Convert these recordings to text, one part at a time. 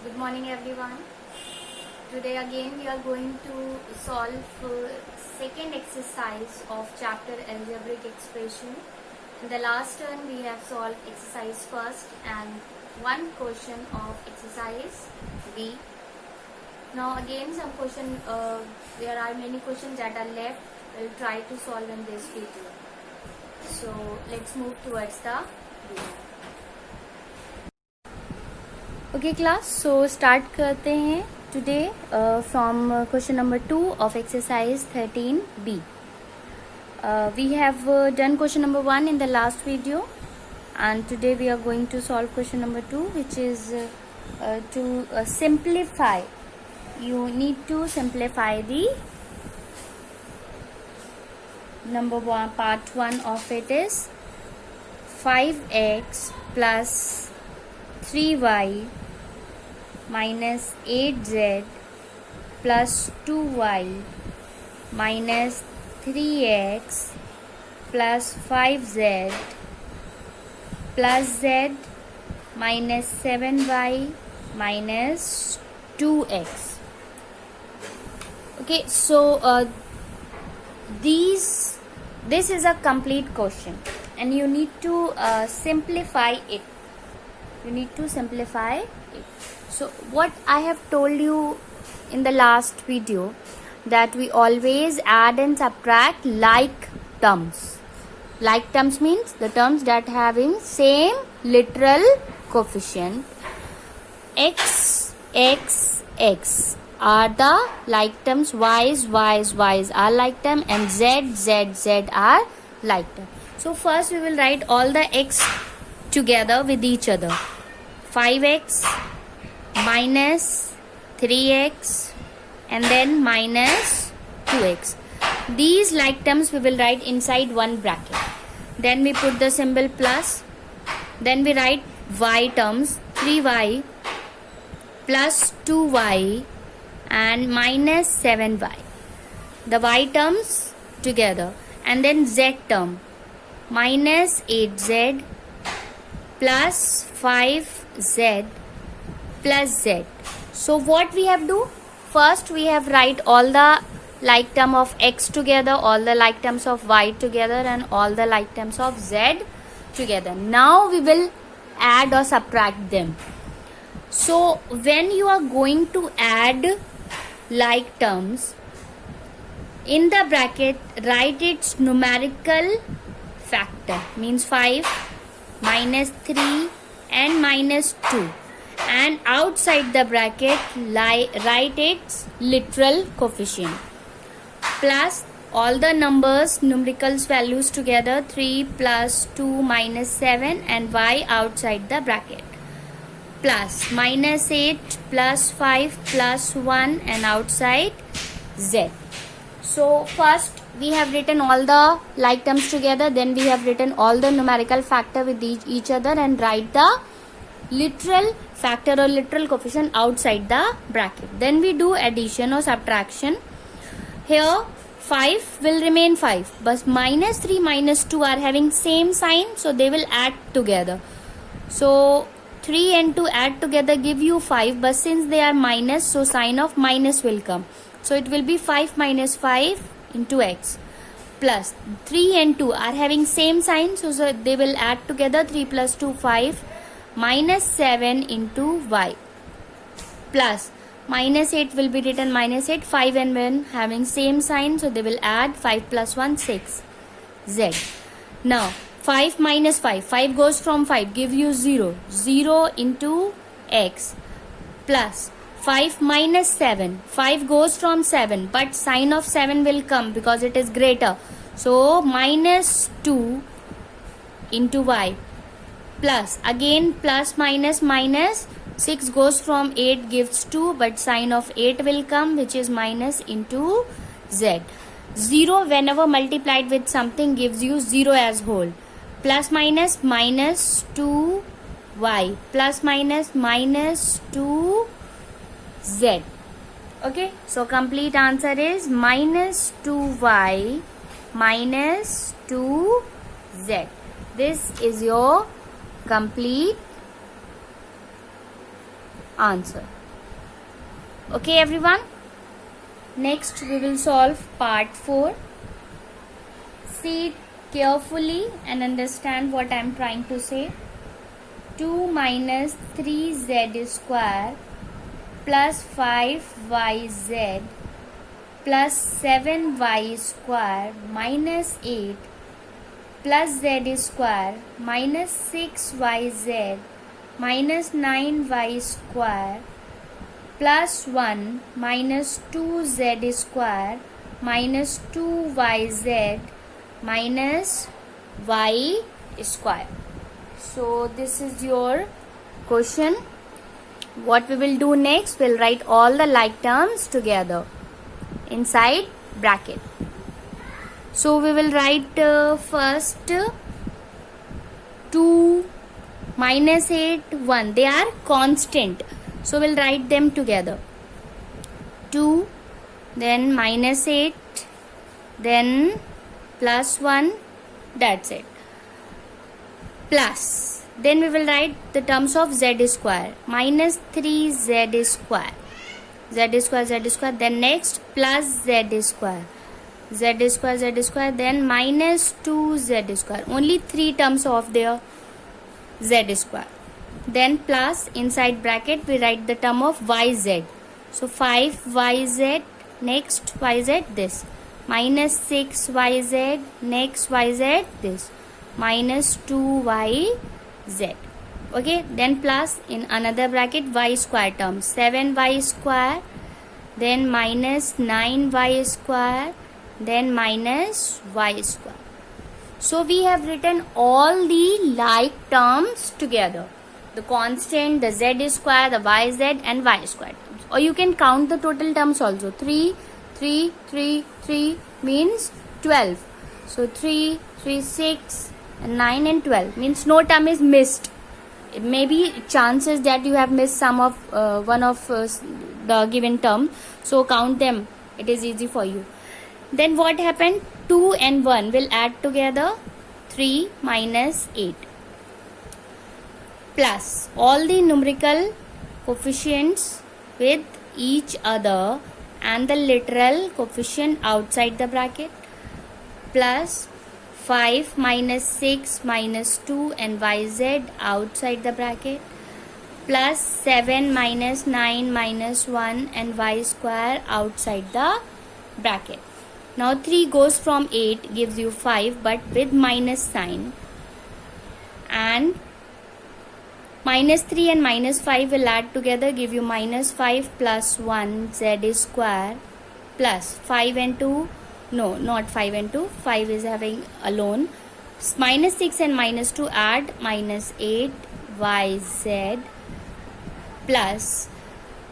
Good morning everyone. Today again we are going to solve second exercise of chapter algebraic expression. In the last turn we have solved exercise first and one question of exercise B. Now again some question, there are many questions that are left. We'll try to solve in this video. So let's move towards the video. Okay class, so start करते हैं today from question number 2 of exercise 13B. We have done question number 1 in the last video and today we are going to solve question number 2, which is to simplify. You need to simplify the number 1. Part 1 of it is 5x plus 3y minus 8z plus 2y minus 3x plus 5z plus z minus 7y minus 2x. Okay, so this is a complete question and you need to simplify it. You need to simplify it. So what I have told you in the last video, that we always add and subtract like terms. Like terms means the terms that having same literal coefficient. X are the like terms, y's are like term, and z are like term. So first we will write all the x together with each other. 5x minus 3x and then minus 2x. These like terms we will write inside one bracket. Then we put the symbol plus. Then we write y terms, 3y plus 2y and minus 7y. The y terms together. And then z term, minus 8z plus 5z plus z. So what we have do? First we have write all the like term of x together, all the like terms of y together, and all the like terms of z together. Now we will add or subtract them. So when you are going to add like terms, in the bracket write its numerical factor, means 5 minus 3 and minus 2, and outside the bracket write its literal coefficient, plus all the numbers, numericals values together, 3 plus 2 minus 7 and y outside the bracket, plus minus 8 plus 5 plus 1 and outside z. So first we have written all the like terms together, then we have written all the numerical factor with each other and write the literal factor or literal coefficient outside the bracket. Then we do addition or subtraction. Here 5 will remain 5, but minus 3 minus 2 are having same sign, so they will add together. So 3 and 2 add together give you 5, but since they are minus, so sign of minus will come. So it will be 5 minus 5 into x, plus 3 and 2 are having same sign, so they will add together. 3 plus 2 5 minus 7 into y, plus minus 8 will be written minus 8, 5 and 1 having same sign, so they will add. 5 plus 1 6 z. Now 5 minus 5 goes from 5, give you 0 into x, plus 5 minus 7, 5 goes from 7, but sign of 7 will come because it is greater, so minus 2 into y, plus again plus minus minus, 6 goes from 8 gives 2, but sign of 8 will come, which is minus into z. 0 whenever multiplied with something gives you 0 as whole, plus minus minus 2y, plus minus minus 2z. Okay, so complete answer is minus 2y minus 2z. This is your complete answer. Okay everyone, next we will solve part 4. See it carefully and understand what I am trying to say. 2 minus 3z square plus 5yz plus 7y square minus 8 plus z square minus 6yz minus 9y square plus 1 minus 2z square minus 2yz minus y square. So this is your question. What we will do next, we'll write all the like terms together inside bracket. So we will write first 2 minus 8 1, they are constant, so we'll write them together. 2, then minus 8, then plus 1, that's it. Plus, then we will write the terms of z square, minus 3z square, z square, then next plus z square, z square, then minus 2z square, only 3 terms of their z square. Then plus, inside bracket we write the term of yz, so 5yz, next yz this, minus 6yz, next yz this, minus 2yz. Okay, then plus in another bracket y square term, 7y square, then minus 9y square, then minus y square. So we have written all the like terms together, the constant, the z square, the yz and y square. Or you can count the total terms also. 3 means 12. So 3, 6 and 9 and 12 means no term is missed. It may be chances that you have missed some of one of the given term. So count them. It is easy for you. Then what happened? 2 and 1 will add together, 3 minus 8. Plus all the numerical coefficients with each other and the literal coefficient outside the bracket, plus 5 minus 6 minus 2 and yz outside the bracket, plus 7 minus 9 minus 1 and y square outside the bracket. Now 3 goes from 8 gives you 5 but with minus sign, and minus 3 and minus 5 will add together give you minus 5 plus 1 z square plus 5 and 2, no, not 5 and 2, 5 is having alone, minus 6 and minus 2 add minus 8 yz plus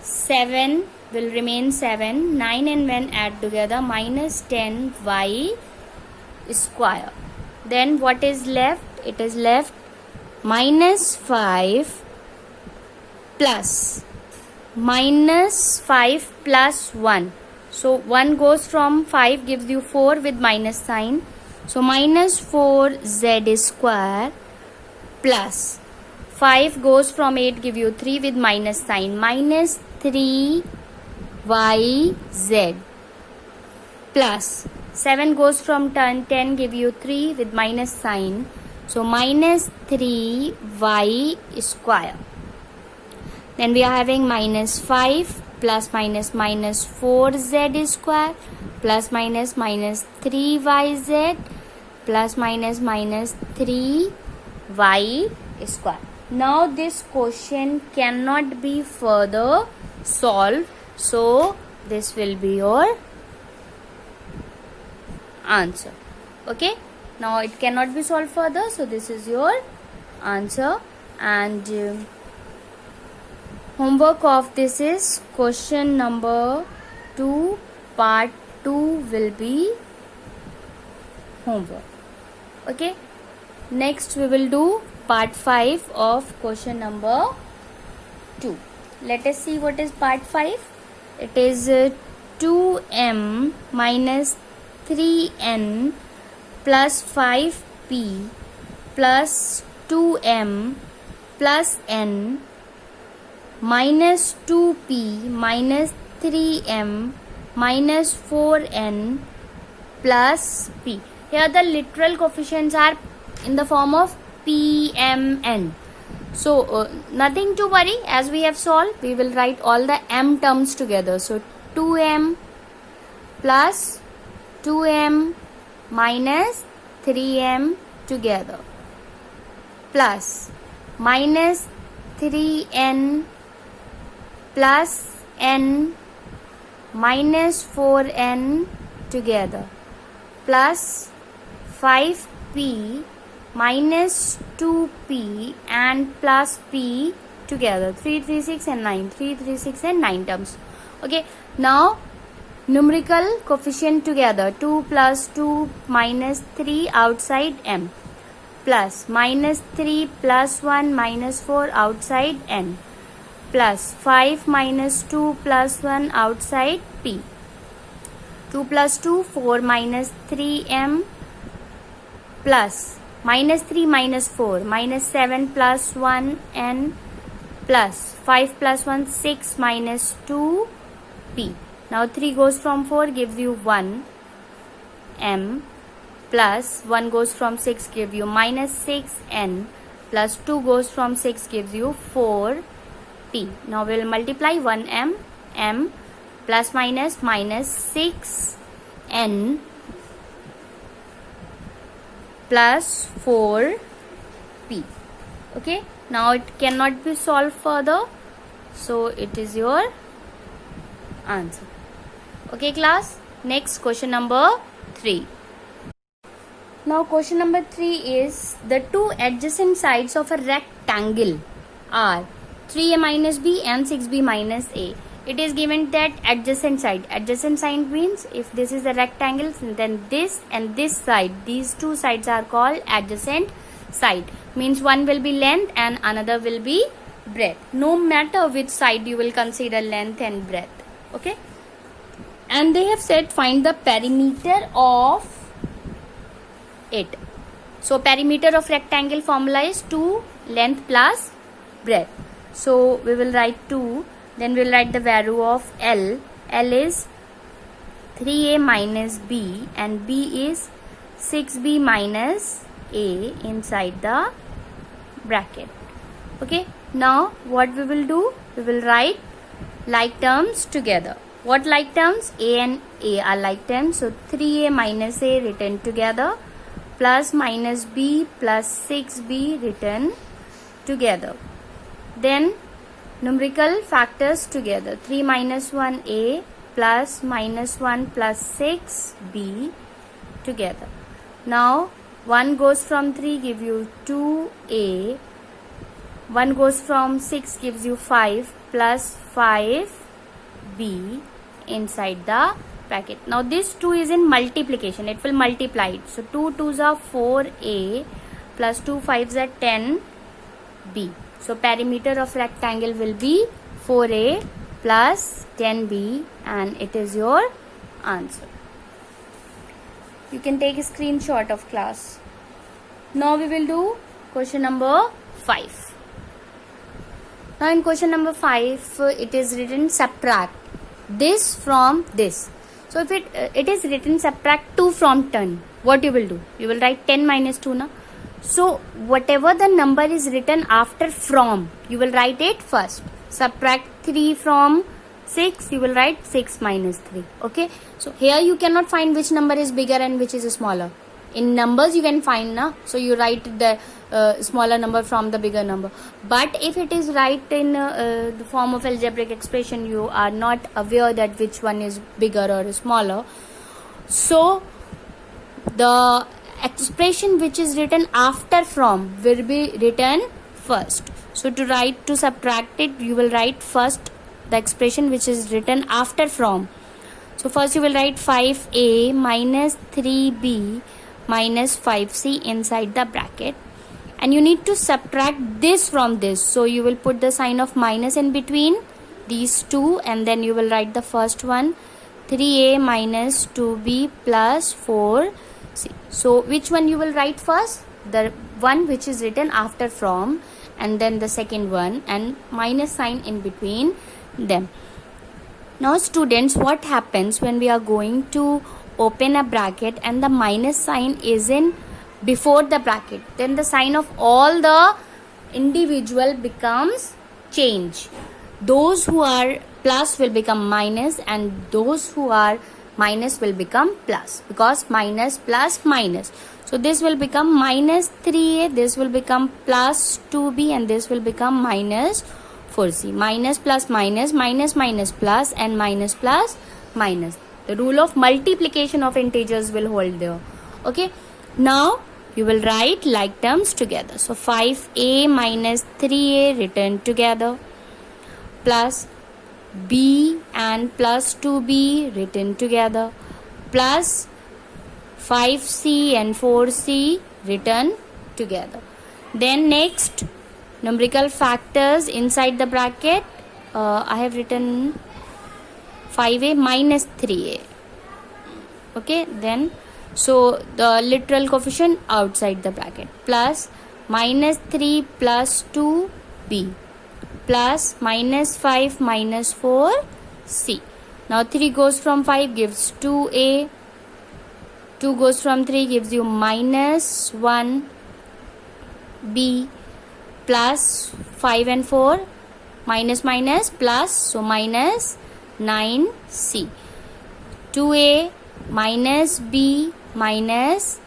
7 will remain 7, 9 and 1 add together minus 10 y square. Then what is left? It is left minus 5 plus minus 5 plus 1. So 1 goes from 5 gives you 4 with minus sign. So minus 4 z square plus 5 goes from 8 give you 3 with minus sign, minus 3 yz plus 7 goes from 10 give you 3 with minus sign, so minus 3 y square. Then we are having minus 5 plus minus minus 4 z square plus minus minus 3 yz plus minus minus 3 y square. Now this question cannot be further solved, so this will be your answer. Okay, now it cannot be solved further, so this is your answer. And homework of this is question number 2, part 2 will be homework. Okay, next we will do part 5 of question number 2. Let us see what is part 5. It is 2m minus 3n plus 5p plus 2m plus n minus 2p minus 3m minus 4n plus p. Here the literal coefficients are in the form of pmn. So nothing to worry, as we have solved, we will write all the m terms together. So 2m plus 2m minus 3m together plus minus 3n plus n minus 4n together plus 5p minus 2p and plus p together. 3, 3, 6 and 9. 3, 3, 6 and 9 terms. Okay. Now numerical coefficient together. 2 plus 2 minus 3 outside m plus minus 3 plus 1 minus 4 outside n plus 5 minus 2 plus 1 outside p. 2 plus 2 4 minus 3m plus minus 3 minus 4 minus 7 plus 1 n plus 5 plus 1 6 minus 2 p. Now 3 goes from 4 gives you 1 m plus 1 goes from 6 gives you minus 6 n plus 2 goes from 6 gives you 4 p. Now we will multiply 1 m plus minus minus 6 n plus 4 p. Okay, now it cannot be solved further, so it is your answer. Okay class, next question number 3. Now question number 3 is the two adjacent sides of a rectangle are 3a minus b and 6b minus a. It is given that adjacent side. Adjacent side means if this is a rectangle, then this and this side, these two sides are called adjacent side. Means one will be length and another will be breadth. No matter which side you will consider length and breadth. Okay. And they have said find the perimeter of it. So perimeter of rectangle formula is 2 length plus breadth. So we will write 2. Then we will write the value of L. L is 3a minus b and b is 6b minus a inside the bracket. Okay. Now what we will do? We will write like terms together. What like terms? A and a are like terms. So 3a minus a written together plus minus b plus 6b written together. Then numerical factors together. 3 minus 1a plus minus 1 plus 6b together. Now 1 goes from 3 give you 2a. 1 goes from 6 gives you 5 plus 5b inside the bracket. Now this 2 is in multiplication. It will multiply it. So 2 2s are 4a plus 2 5s are 10b. So perimeter of rectangle will be 4a plus 10b and it is your answer. You can take a screenshot of class. Now we will do question number 5. Now in question number 5 it is written subtract this from this. So if it is written subtract 2 from 10, what you will do? You will write 10 minus 2 na. So whatever the number is written after from, you will write it first. Subtract 3 from 6, you will write 6 minus 3. Okay. So here you cannot find which number is bigger and which is smaller. In numbers you can find na. So you write the smaller number from the bigger number. But if it is right in the form of algebraic expression, you are not aware that which one is bigger or smaller. So the expression which is written after from will be written first. So to subtract it, you will write first the expression which is written after from. So first you will write 5a minus 3b minus 5c inside the bracket, and you need to subtract this from this. So you will put the sign of minus in between these two, and then you will write the first one 3a minus 2b plus 4c. So which one you will write first? The one which is written after from, and then the second one, and minus sign in between them. Now students, what happens when we are going to open a bracket and the minus sign is in before the bracket? Then the sign of all the individual becomes change. Those who are plus will become minus, and those who are minus will become plus, because minus plus minus. So this will become minus 3a, this will become plus 2b, and this will become minus 4c. Minus plus minus, minus minus plus, and minus plus minus. The rule of multiplication of integers will hold there. Okay. Now you will write like terms together. So 5a minus 3a written together, plus b and plus 2b written together, plus 5c and 4c written together. Then next, numerical factors inside the bracket. I have written 5a minus 3a. Okay, then so the literal coefficient outside the bracket, plus minus 3 plus 2b, plus minus 5 minus 4c. Now 3 goes from 5 gives 2a, 2 goes from 3 gives you minus 1b, plus 5 and 4 minus minus plus, so minus 9c. 2a minus b minus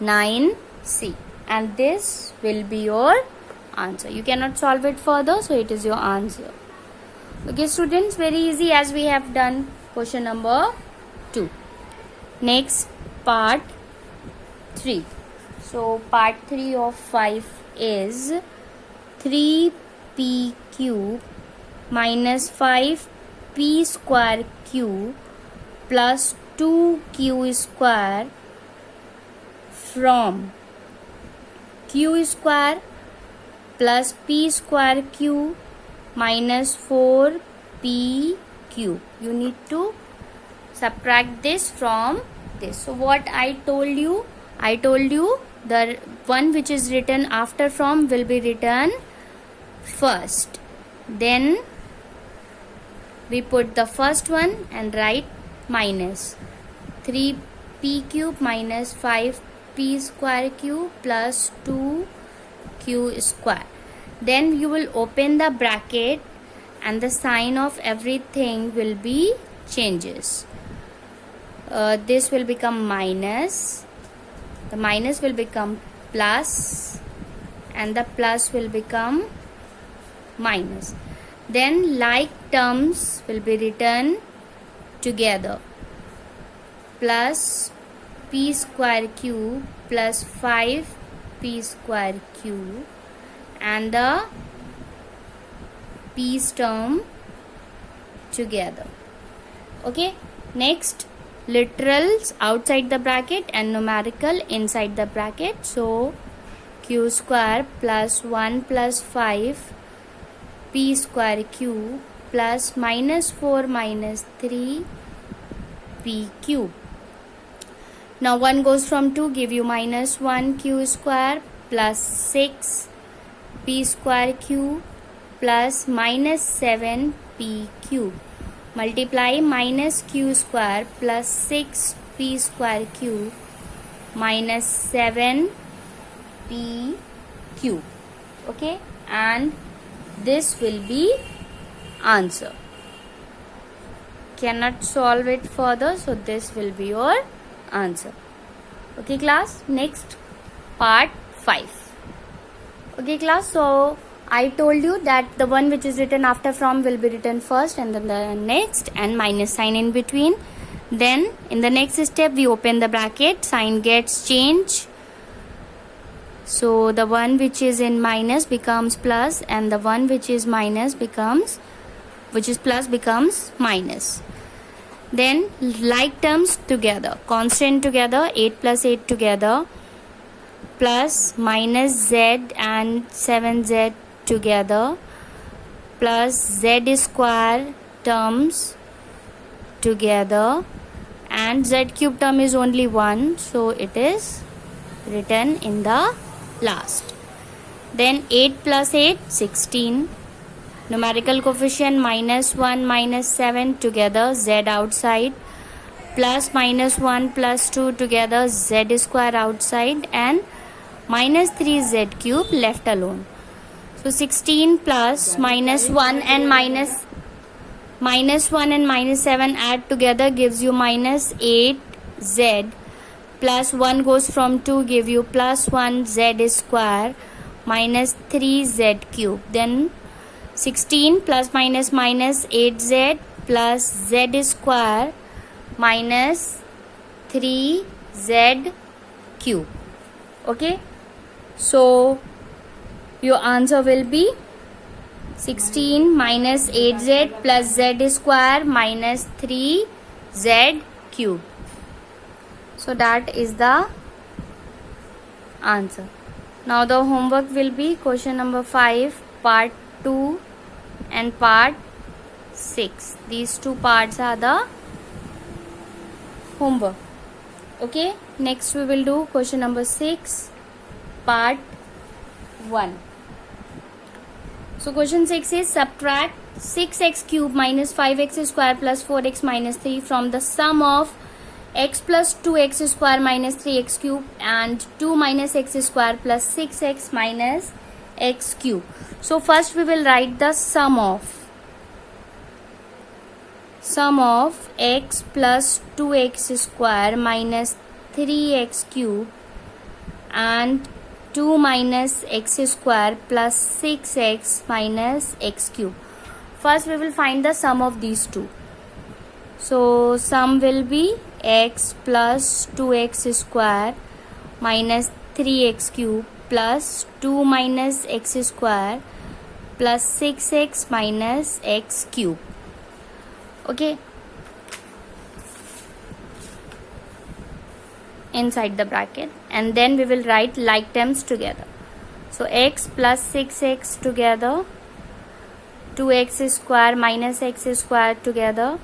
9c, and this will be your answer. You cannot solve it further, so it is your answer. Okay students, very easy, as we have done question number 2. Next, part 3. So part 3 of 5 is 3p cube minus 5p square cube plus 2q square from q square plus p square cube minus 4p cube. You need to subtract this from this. So what I told you the one which is written after from will be written first. Then we put the first one and write minus 3p cube minus 5p square cube plus 2q square. Then you will open the bracket and the sign of everything will be changes. This will become minus, the minus will become plus, and the plus will become minus. Then like terms will be written together, plus p square cube plus 5p square cube, and the p's term together. Okay, next, literals outside the bracket and numerical inside the bracket. So q square plus 1 plus 5 p square cube plus minus 4 minus 3 p cube. Now 1 goes from 2, give you minus 1 q square plus 6 p square cube plus minus 7 p cube. Multiply minus q square plus 6 p square cube minus 7 p cube. Okay, and this will be answer. Cannot solve it further, so this will be your answer. Okay class, next part 5. Okay class, so I told you that the one which is written after from will be written first, and then the next, and minus sign in between. Then in the next step we open the bracket, sign gets changed. So the one which is in minus becomes plus, and the one which is minus becomes, which is plus becomes minus. Then like terms together, constant together, 8 plus 8 together, plus minus z and 7z together, plus z square terms together, and z cube term is only 1, so it is written in the last. Then 8 plus 8, 16. Numerical coefficient -1, -7 together, z outside. Plus -1 plus 2 together, z square outside. And -3z cube left alone. So 16 plus -1 and -1 and -7 add together gives you -8z. Plus 1 goes from 2, give you +1 z square minus 3z cube. Then 16 plus -8z plus z square minus 3z cube. Okay, so your answer will be 16 minus 8z plus z square minus 3z cube. So that is the answer. Now the homework will be question number 5, part 2 and part 6. These two parts are the homework. Okay, next we will do question number 6, part 1. So question 6 is subtract 6x cube minus 5x square plus 4x minus 3 from the sum of x plus 2x square minus 3x cube and 2 minus x square plus 6x minus x cube. So first we will write the sum of x plus 2x square minus 3x cube and 2 minus x square plus 6x minus x cube. First we will find the sum of these two. So sum will be x plus 2x square minus 3x cube plus 2 minus x square plus 6x minus x cube. Okay, inside the bracket, and then we will write like terms together. So x plus 6x together, 2x square minus x square together,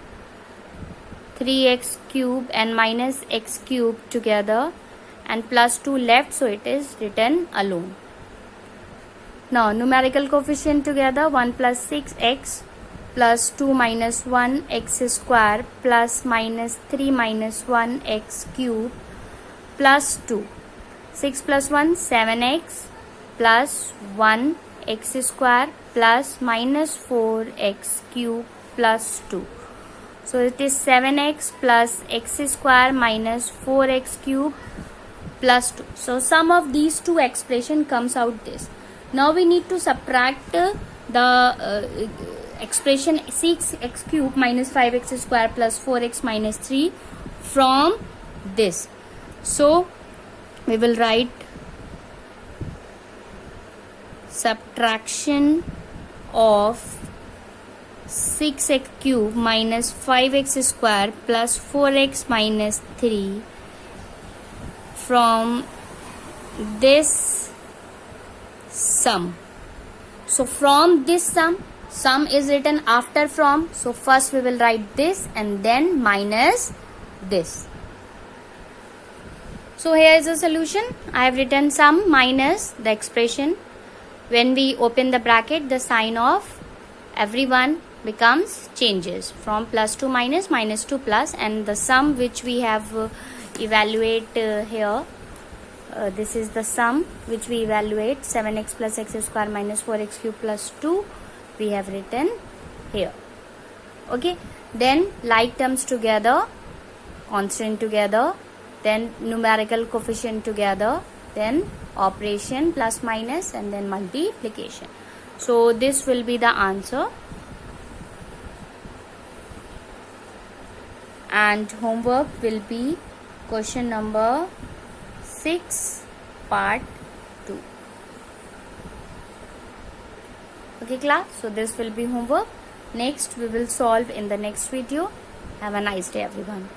3x cube and minus x cube together, and plus 2 left, so it is written alone. Now numerical coefficient together, 1 plus 6x plus 2 minus 1 x square plus minus 3 minus 1 x cube plus 2. 6 plus 1, 7x plus 1 x square plus minus 4x cube plus 2. So it is 7x plus x square minus 4x cube plus 2. So sum of these two expression comes out this. Now we need to subtract the expression 6x cube minus 5x square plus 4x minus 3 from this. So we will write subtraction of 6x cube minus 5x square plus 4x minus 3 from this sum. So from this sum is written after from. So first we will write this and then minus this. So here is the solution. I have written sum minus the expression. When we open the bracket, the sign of everyone becomes changes from plus to minus, minus to plus, and the sum which we have evaluate here. This is the sum which we evaluate, 7x plus x square minus 4x cube plus 2 we have written here. Okay, then like terms together, constant together, then numerical coefficient together, then operation plus minus, and then multiplication. So this will be the answer. And homework will be question number 6, part 2. Okay class, so this will be homework. Next we will solve in the next video. Have a nice day everyone.